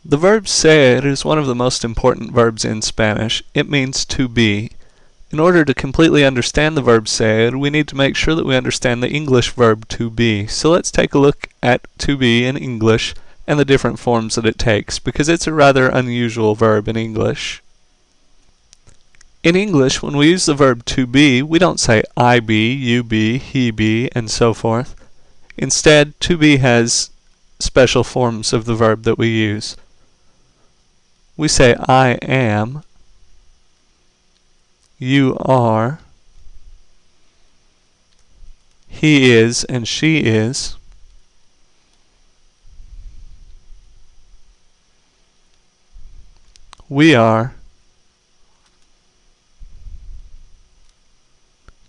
The verb ser is one of the most important verbs in Spanish. It means to be. In order to completely understand the verb ser, we need to make sure that we understand the English verb to be. So let's take a look at to be in English and the different forms that it takes, because it's a rather unusual verb in English. In English, when we use the verb to be, we don't say I be, you be, he be, and so forth. Instead, to be has special forms of the verb that we use. We say I am, you are, he is and she is, we are,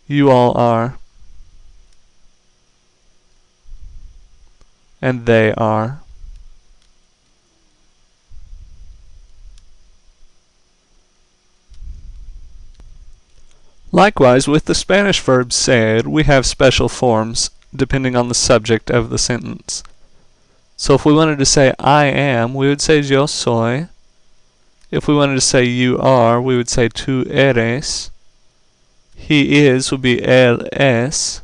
you all are, and they are. Likewise, with the Spanish verb ser, we have special forms depending on the subject of the sentence. So if we wanted to say I am, we would say yo soy. If we wanted to say you are, we would say tú eres. He is would be él es.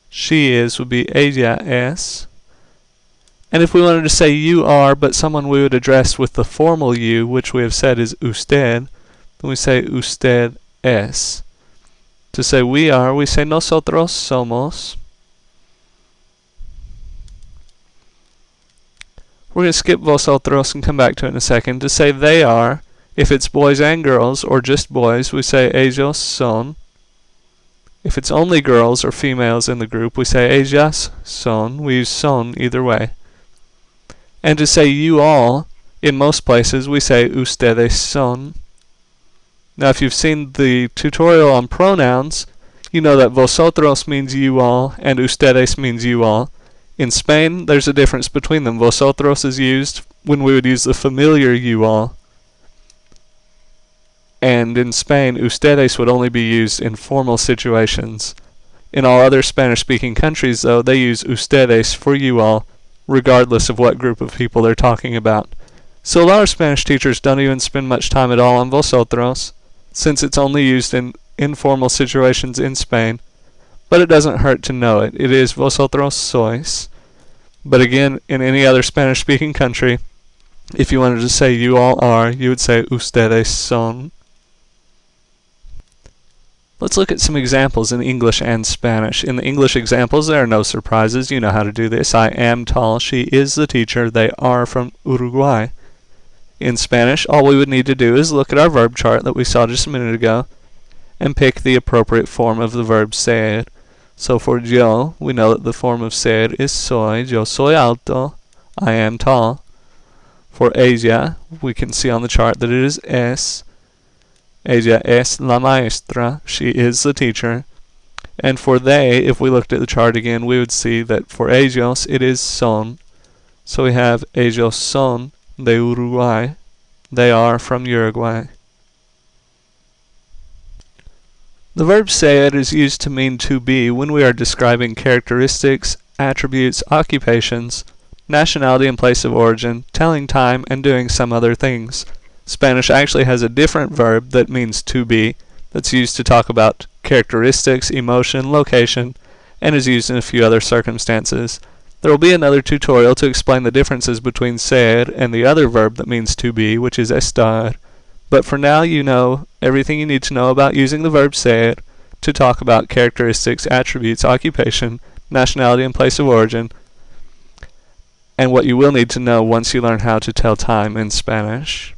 She is would be ella es. And if we wanted to say you are, but someone we would address with the formal you, which we have said is usted, then we say usted es. To say we are, we say nosotros somos. We're going to skip vosotros and come back to it in a second. To say they are, if it's boys and girls, or just boys, we say ellos son. If it's only girls or females in the group, we say ellas son. We use son either way. And to say you all, in most places, we say ustedes son. Now, if you've seen the tutorial on pronouns, you know that vosotros means you all and ustedes means you all. In Spain, there's a difference between them. Vosotros is used when we would use the familiar you all. And in Spain, ustedes would only be used in formal situations. In all other Spanish-speaking countries, though, they use ustedes for you all, regardless of what group of people they're talking about. So a lot of Spanish teachers don't even spend much time at all on vosotros, since it's only used in informal situations in Spain, but it doesn't hurt to know it. It is vosotros sois. But again, in any other Spanish-speaking country, if you wanted to say you all are, you would say ustedes son. Let's look at some examples in English and Spanish. In the English examples, there are no surprises. You know how to do this. I am tall. She is the teacher. They are from Uruguay. In Spanish, all we would need to do is look at our verb chart that we saw just a minute ago and pick the appropriate form of the verb ser. So for yo, we know that the form of ser is soy. Yo soy alto. I am tall. For ella, we can see on the chart that it is es. Ella es la maestra. She is the teacher. And for they, if we looked at the chart again, we would see that for ellos, it is son. So we have ellos son de Uruguay. They are from Uruguay. The verb ser is used to mean to be when we are describing characteristics, attributes, occupations, nationality and place of origin, telling time, and doing some other things. Spanish actually has a different verb that means to be, that's used to talk about characteristics, emotion, location, and is used in a few other circumstances. There will be another tutorial to explain the differences between ser and the other verb that means to be, which is estar. But for now, you know everything you need to know about using the verb ser to talk about characteristics, attributes, occupation, nationality, and place of origin, and what you will need to know once you learn how to tell time in Spanish.